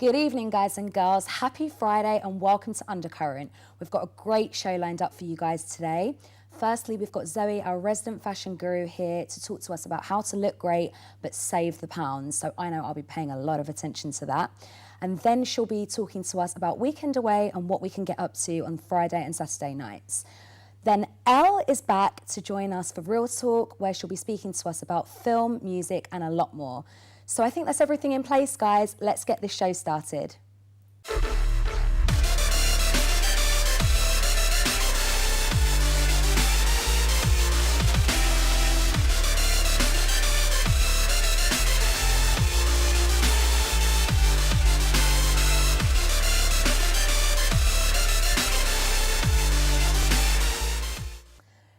Good evening, guys and girls. Happy Friday and welcome to Undercurrent. We've got a great show lined up for you guys today. Firstly, we've got Zoe, our resident fashion guru, here to talk to us about how to look great but save the pounds. So I know I'll be paying a lot of attention to that. And then she'll be talking to us about weekend away and what we can get up to on Friday and Saturday nights. Then Elle is back to join us for Real Talk, where she'll be speaking to us about film, music and a lot more. So I think that's everything in place, guys. Let's get this show started.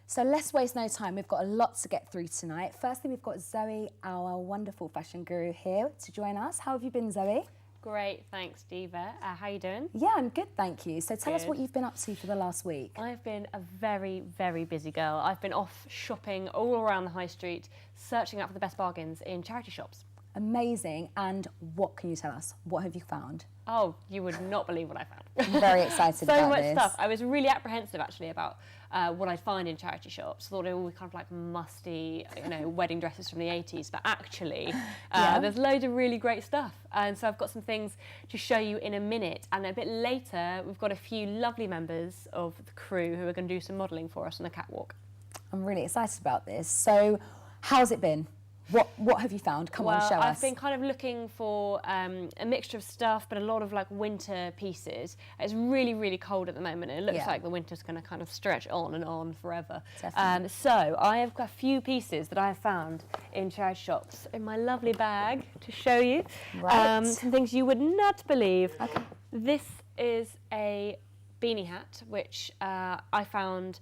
So let's waste no time. We've got a lot to get through tonight. Firstly, we've got Zoe, our wonderful fashion guru, here to join us. How have you been, Zoe? Great, thanks, Diva. How you doing? Yeah, I'm good, thank you. So tell us what you've been up to for the last week. I've been a very, very busy girl. I've been off shopping all around the high street, searching out for the best bargains in charity shops. Amazing. And what can you tell us? What have you found? Oh, you would not believe what I found. I'm very excited about this. So much stuff. I was really apprehensive, actually, about what I'd find in charity shops. I thought it would be kind of like musty, you know, wedding dresses from the 80s, but actually, there's loads of really great stuff. And so I've got some things to show you in a minute. And a bit later, we've got a few lovely members of the crew who are going to do some modelling for us on the catwalk. I'm really excited about this. So how's it been? What have you found? Come on, show us. I've been kind of looking for a mixture of stuff, but a lot of like winter pieces. It's really, really cold at the moment, and it looks like the winter's going to kind of stretch on and on forever. So I have got a few pieces that I have found in charity shops in my lovely bag to show you. Right. Some things you would not believe. Okay. This is a beanie hat, which I found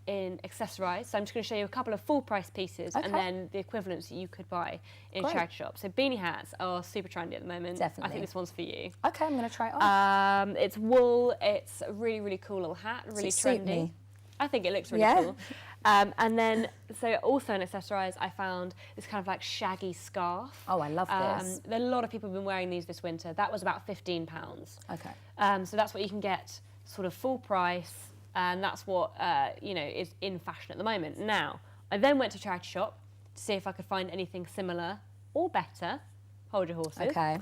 in accessorised. So I'm just going to show you a couple of full price pieces and then the equivalents that you could buy in charity shops. So beanie hats are super trendy at the moment. Definitely. I think this one's for you. Okay, I'm going to try it on. It's wool. It's a really, really cool little hat, really trendy. Me? I think it looks really cool. And then, so also in accessorised, I found this kind of like shaggy scarf. Oh, I love this. A lot of people have been wearing these this winter. That was about £15. Okay. So that's what you can get sort of full price. And that's what, you know, is in fashion at the moment. Now, I then went to a charity shop to see if I could find anything similar or better. Hold your horses. Okay.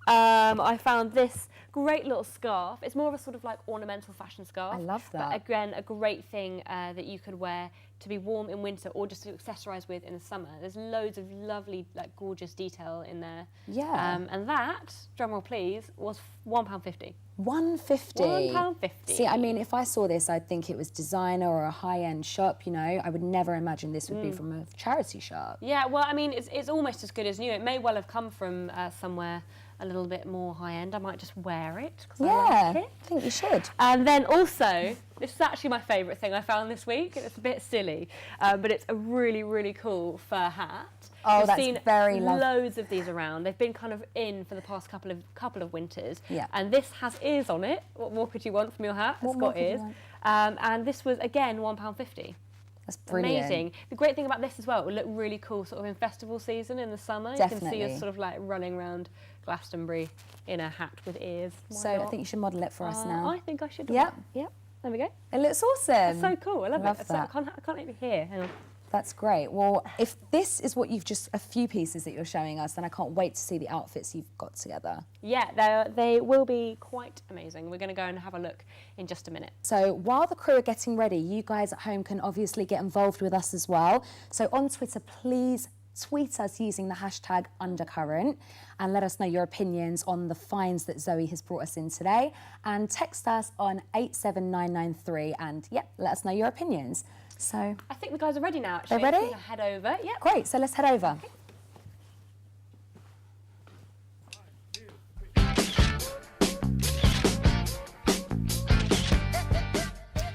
I found this great little scarf. It's more of a sort of like ornamental fashion scarf. I love that. But again, a great thing that you could wear to be warm in winter or just to accessorise with in the summer. There's loads of lovely, like gorgeous detail in there. Yeah. And that, drumroll please, was £1.50. £1.50. £1.50. See, I mean, if I saw this, I'd think it was designer or a high-end shop, you know. I would never imagine this would be from a charity shop. Yeah, well, I mean, it's almost as good as new. It may well have come from somewhere a little bit more high-end. I might just wear it, because I like it. I think you should. And then also, this is actually my favourite thing I found this week. It's a bit silly, but it's a really, really cool fur hat. Oh, I've that's seen very lovely. loads of these around. They've been kind of in for the past couple of winters. Yeah. And this has ears on it. What more could you want from your hat? It's got ears. And this was, again, £1.50. That's brilliant. Amazing. The great thing about this as well, it will look really cool sort of in festival season in the summer. Definitely. You can see us sort of like running around Glastonbury in a hat with ears. So I think you should model it for us now. I think I should do Yep. that. Yep. There we go. It looks awesome. It's so cool. I love it. That. I can't even hear. Hang on. That's great. Well, if this is what you've just, a few pieces that you're showing us, then I can't wait to see the outfits you've got together. Yeah, they will be quite amazing. We're going to go and have a look in just a minute. So while the crew are getting ready, you guys at home can obviously get involved with us as well. So on Twitter, please tweet us using the hashtag Undercurrent and let us know your opinions on the finds that Zoe has brought us in today. And text us on 87993 and, let us know your opinions. So I think the guys are ready now, actually. They're ready? We're gonna head over. Yeah. Great, so let's head over. Okay.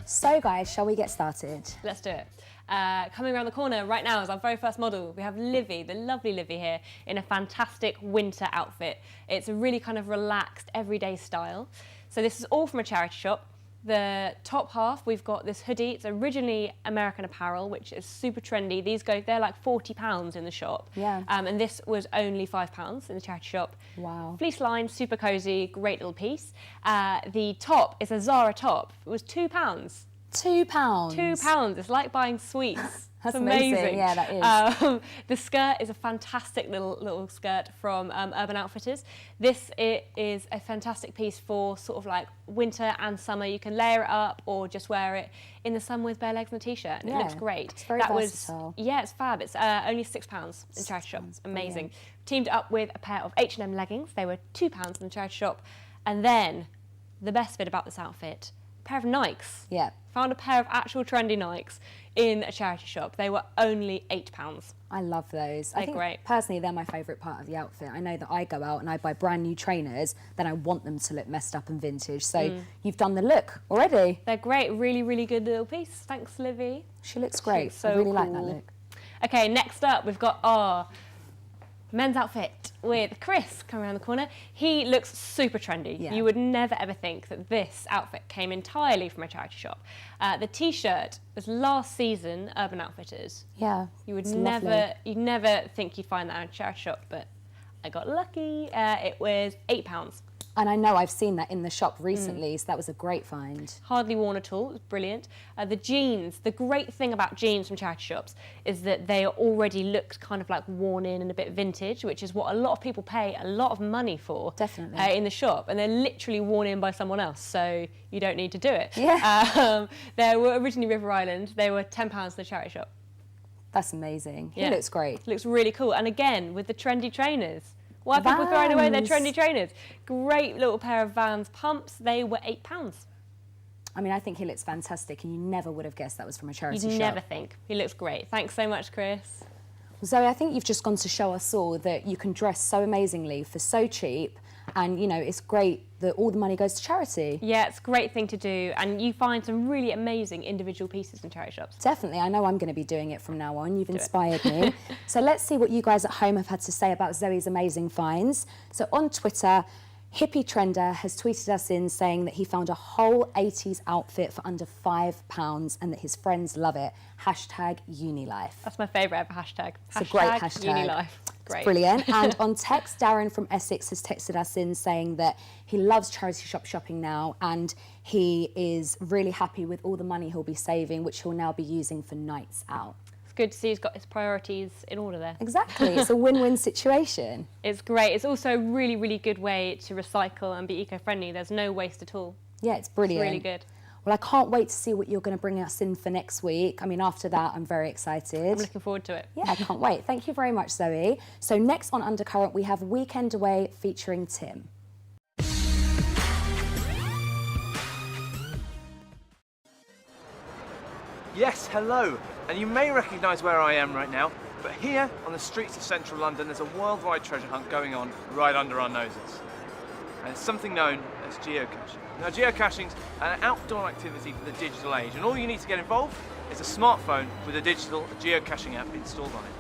So guys, shall we get started? Let's do it. Coming around the corner right now is our very first model. We have Livvy, the lovely Livvy here, in a fantastic winter outfit. It's a really kind of relaxed, everyday style. So this is all from a charity shop. The top half, we've got this hoodie. It's originally American Apparel, which is super trendy. They're like £40 in the shop. Yeah. And this was only £5 in the charity shop. Wow. Fleece lined, super cozy, great little piece. The top is a Zara top. It was £2. £2? £2. It's like buying sweets. That's it's amazing. Yeah, that is. The skirt is a fantastic little skirt from Urban Outfitters. This is a fantastic piece for sort of like winter and summer. You can layer it up or just wear it in the sun with bare legs and a t-shirt, and it looks great. It's very versatile. Yeah, it's fab. It's only £6 in charity shop. Amazing. Brilliant. Teamed up with a pair of H&M leggings. They were £2 in the charity shop. And then the best bit about this outfit, a pair of Nikes. Yeah. Found a pair of actual trendy Nikes in a charity shop. They were only £8. I love those. They're great. Personally, they're my favourite part of the outfit. I know that I go out and I buy brand new trainers, then I want them to look messed up and vintage. So you've done the look already. They're great. Really, really good little piece. Thanks, Livvy. She looks great. So I really cool. like that look. Okay, next up we've got our men's outfit with Chris coming around the corner. He looks super trendy. Yeah. You would never ever think that this outfit came entirely from a charity shop. The t-shirt was last season Urban Outfitters. Yeah. You would never think you'd find that in a charity shop, but I got lucky. It was £8. And I know I've seen that in the shop recently, so that was a great find. Hardly worn at all, it was brilliant. The jeans, the great thing about jeans from charity shops is that they already look kind of like worn in and a bit vintage, which is what a lot of people pay a lot of money for. Definitely. In the shop, and they're literally worn in by someone else, so you don't need to do it. Yeah. They were originally River Island, they were £10 in the charity shop. That's amazing. He looks great. Looks really cool, and again, with the trendy trainers. Why are people throwing away their trendy trainers? Great little pair of Vans pumps. They were £8. I mean, I think he looks fantastic, and you never would have guessed that was from a charity shop. You'd never think. He looks great. Thanks so much, Chris. Zoe, I think you've just gone to show us all that you can dress so amazingly for so cheap, and, you know, it's great that all the money goes to charity. Yeah, it's a great thing to do, and you find some really amazing individual pieces in charity shops. Definitely. I know I'm going to be doing it from now on. You've inspired me. So let's see what you guys at home have had to say about Zoe's amazing finds. So on Twitter, Hippie Trender has tweeted us in saying that he found a whole 80s outfit for under £5 and that his friends love it. #UniLife. That's my favourite ever hashtag. It's a great hashtag. UniLife. Great. It's brilliant. And on text, Darren from Essex has texted us in saying that he loves charity shop shopping now and he is really happy with all the money he'll be saving, which he'll now be using for nights out. It's good to see he's got his priorities in order there. Exactly. It's a win-win situation. It's great. It's also a really, really good way to recycle and be eco-friendly. There's no waste at all. Yeah, it's brilliant. It's really good. Well, I can't wait to see what you're going to bring us in for next week. I mean, after that, I'm very excited. I'm looking forward to it. Yeah, I can't wait. Thank you very much, Zoe. So next on Undercurrent, we have Weekend Away featuring Tim. Yes, hello. And you may recognise where I am right now, but here on the streets of central London, there's a worldwide treasure hunt going on right under our noses. And it's something known as geocaching. Now, geocaching is an outdoor activity for the digital age, and all you need to get involved is a smartphone with a digital geocaching app installed on it.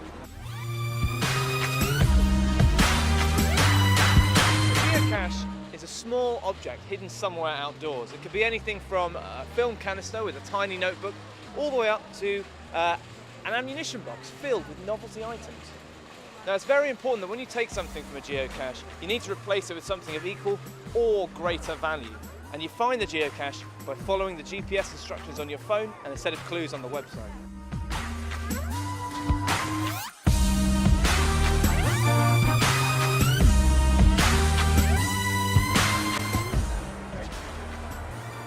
A geocache is a small object hidden somewhere outdoors. It could be anything from a film canister with a tiny notebook, all the way up to an ammunition box filled with novelty items. Now, it's very important that when you take something from a geocache, you need to replace it with something of equal or greater value. And you find the geocache by following the GPS instructions on your phone and a set of clues on the website.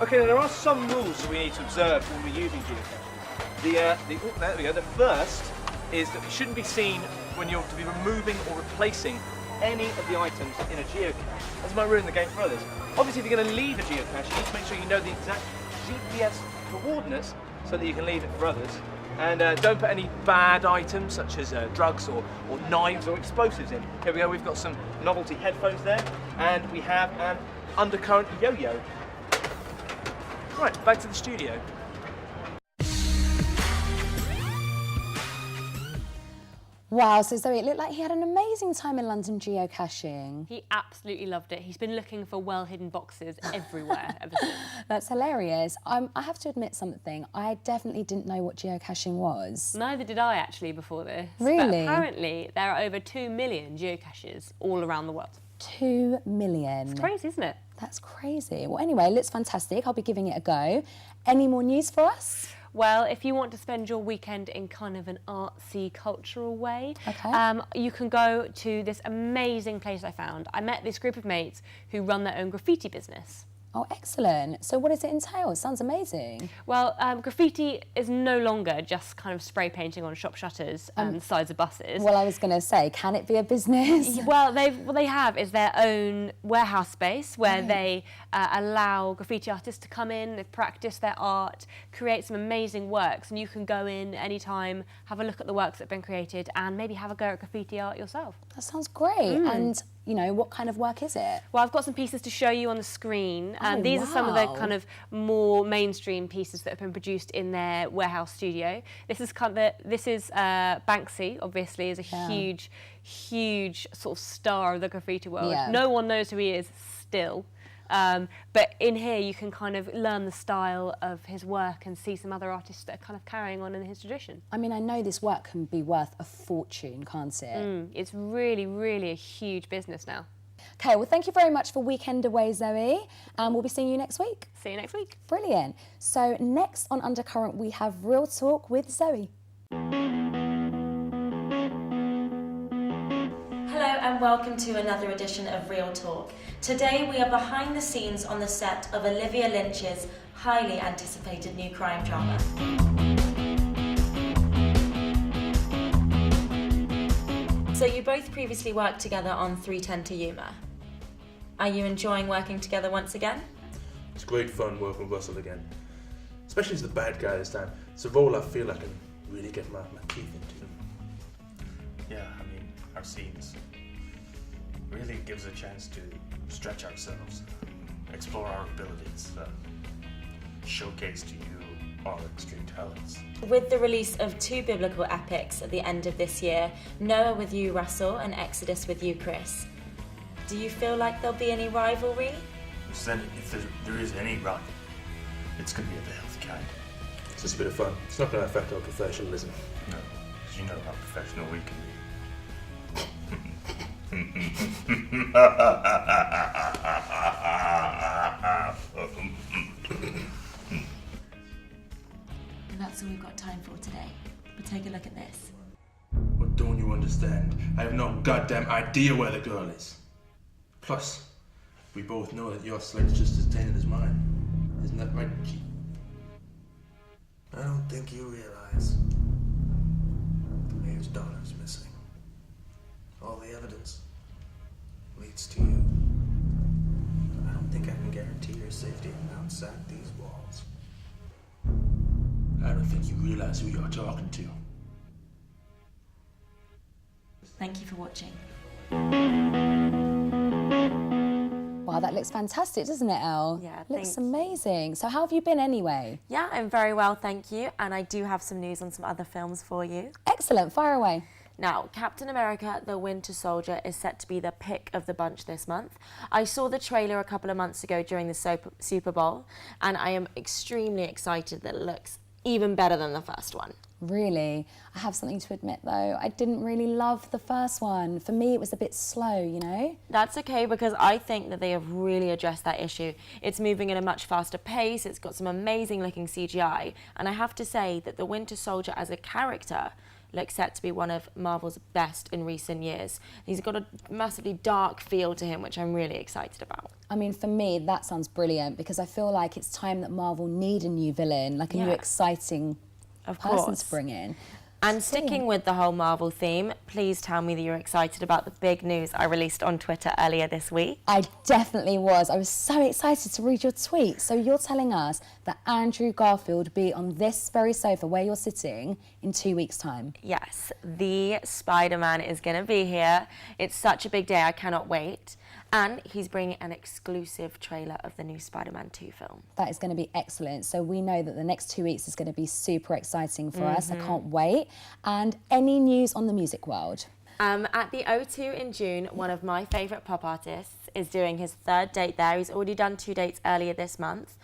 Okay, now there are some rules that we need to observe when we're using geocaches. There we go. The first is that it shouldn't be seen when you're to be removing or replacing any of the items in a geocache. That might ruin the game for others. Obviously, if you're going to leave a geocache, you need to make sure you know the exact GPS coordinates so that you can leave it for others. And don't put any bad items such as drugs or knives or explosives in. Here we go, we've got some novelty headphones there, and we have an Undercurrent yo-yo. Right, back to the studio. Wow, so Zoe, it looked like he had an amazing time in London geocaching. He absolutely loved it. He's been looking for well-hidden boxes everywhere ever since. That's hilarious. I have to admit something. I definitely didn't know what geocaching was. Neither did I, actually, before this. Really? But apparently, there are over 2 million geocaches all around the world. 2 million. It's crazy, isn't it? That's crazy. Well, anyway, it looks fantastic. I'll be giving it a go. Any more news for us? Well, if you want to spend your weekend in kind of an artsy, cultural way, you can go to this amazing place I found. I met this group of mates who run their own graffiti business. Oh, excellent. So what does it entail? It sounds amazing. Well, graffiti is no longer just kind of spray painting on shop shutters and the sides of buses. Well, I was going to say, can it be a business? Well, what they have is their own warehouse space where they allow graffiti artists to come in, they practice their art, create some amazing works, and you can go in anytime, have a look at the works that have been created, and maybe have a go at graffiti art yourself. That sounds great. And, you know, what kind of work is it? Well, I've got some pieces to show you on the screen. These are some of the kind of more mainstream pieces that have been produced in their warehouse studio. This is Banksy, obviously, is a huge sort of star of the graffiti world. Yeah. No one knows who he is still. But in here you can kind of learn the style of his work and see some other artists that are kind of carrying on in his tradition. I mean, I know this work can be worth a fortune, can't it? It's really, really a huge business now. Okay, well, thank you very much for Weekend Away, Zoe, and we'll be seeing you next week. See you next week. Brilliant. So next on Undercurrent, we have Real Talk with Zoe. Hello and welcome to another edition of Real Talk. Today we are behind the scenes on the set of Olivia Lynch's highly anticipated new crime drama. So you both previously worked together on 310 to Yuma. Are you enjoying working together once again? It's great fun working with Russell again, especially as the bad guy this time. It's a role I feel I can really get my teeth into. Yeah, I mean, our scenes really gives a chance to stretch ourselves, explore our abilities, showcase to you our extreme talents. With the release of 2 biblical epics at the end of this year, Noah with you, Russell, and Exodus with you, Chris, do you feel like there'll be any rivalry? If there is any rivalry, it's going to be of a healthy kind. It's just a bit of fun. It's not going to affect our professionalism. No, because you know how professional we can be. And that's all we've got time for today. But take a look at this. What don't you understand? I have no goddamn idea where the girl is. Plus, we both know that your slate's just as tainted as mine. Isn't that right, Chief? I don't think you realize the mayor's daughter's missing. All the evidence leads to you. I don't think I can guarantee your safety outside these walls. I don't think you realize who you're talking to. Thank you for watching. Wow, that looks fantastic, doesn't it, Elle? Yeah, looks thanks. amazing. So how have you been anyway? Yeah, I'm very well, thank you. And I do have some news on some other films for you. Excellent, fire away. Now, Captain America: The Winter Soldier is set to be the pick of the bunch this month. I saw the trailer a couple of months ago during the Super Bowl, and I am extremely excited that it looks even better than the first one. Really? I have something to admit though. I didn't really love the first one. For me, it was a bit slow, you know? That's okay, because I think that they have really addressed that issue. It's moving at a much faster pace, it's got some amazing looking CGI, and I have to say that the Winter Soldier as a character looks set to be one of Marvel's best in recent years. He's got a massively dark feel to him, which I'm really excited about. I mean, for me, that sounds brilliant because I feel like it's time that Marvel need a new villain, like a new exciting person to bring in. And sticking with the whole Marvel theme, please tell me that you're excited about the big news I released on Twitter earlier this week. I definitely was. I was so excited to read your tweet. So you're telling us that Andrew Garfield will be on this very sofa where you're sitting in 2 weeks' time. Yes, the Spider-Man is going to be here. It's such a big day, I cannot wait. And he's bringing an exclusive trailer of the new Spider-Man 2 film. That is going to be excellent. So we know that the next 2 weeks is going to be super exciting for us. I can't wait. And any news on the music world? At the O2 in June, one of my favourite pop artists is doing his 3rd date there. He's already done 2 dates earlier this month.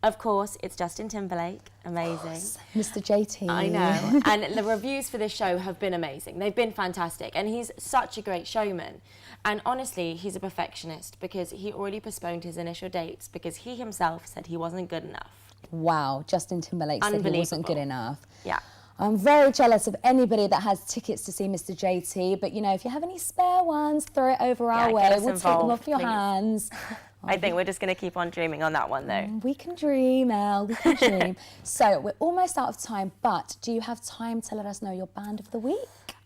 Of course, it's Justin Timberlake. Amazing. Mr. JT. I know. And the reviews for this show have been amazing. They've been fantastic. And he's such a great showman. And honestly, he's a perfectionist because he already postponed his initial dates because he himself said he wasn't good enough. Wow, Justin Timberlake said he wasn't good enough. Yeah. I'm very jealous of anybody that has tickets to see Mr. JT, but you know, if you have any spare ones, throw it over our way. We'll take them off your hands. I think we're just going to keep on dreaming on that one, though. We can dream, Elle, we can dream. So we're almost out of time, but do you have time to let us know your band of the week?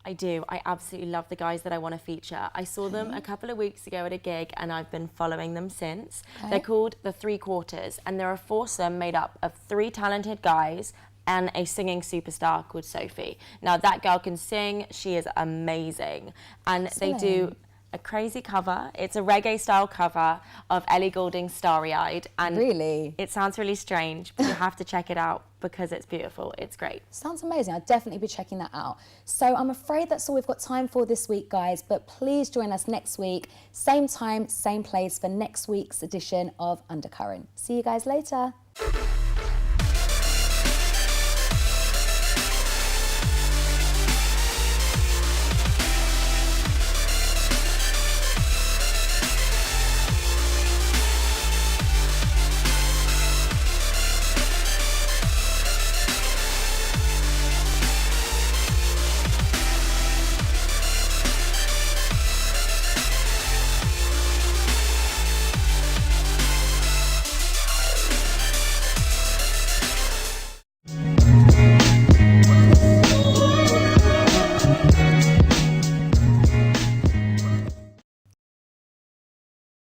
I do. I absolutely love the guys that I want to feature. I saw them a couple of weeks ago at a gig and I've been following them since. They're called The Three Quarters and they're a foursome made up of 3 talented guys and a singing superstar called Sophie. Now that girl can sing, she is amazing. And they do a crazy cover. It's a reggae style cover of Ellie Goulding's Starry Eyed. And really? It sounds really strange, but you have to check it out because it's beautiful. It's great. Sounds amazing. I'll definitely be checking that out. So I'm afraid that's all we've got time for this week, guys, but please join us next week, same time, same place for next week's edition of Undercurrent. See you guys later.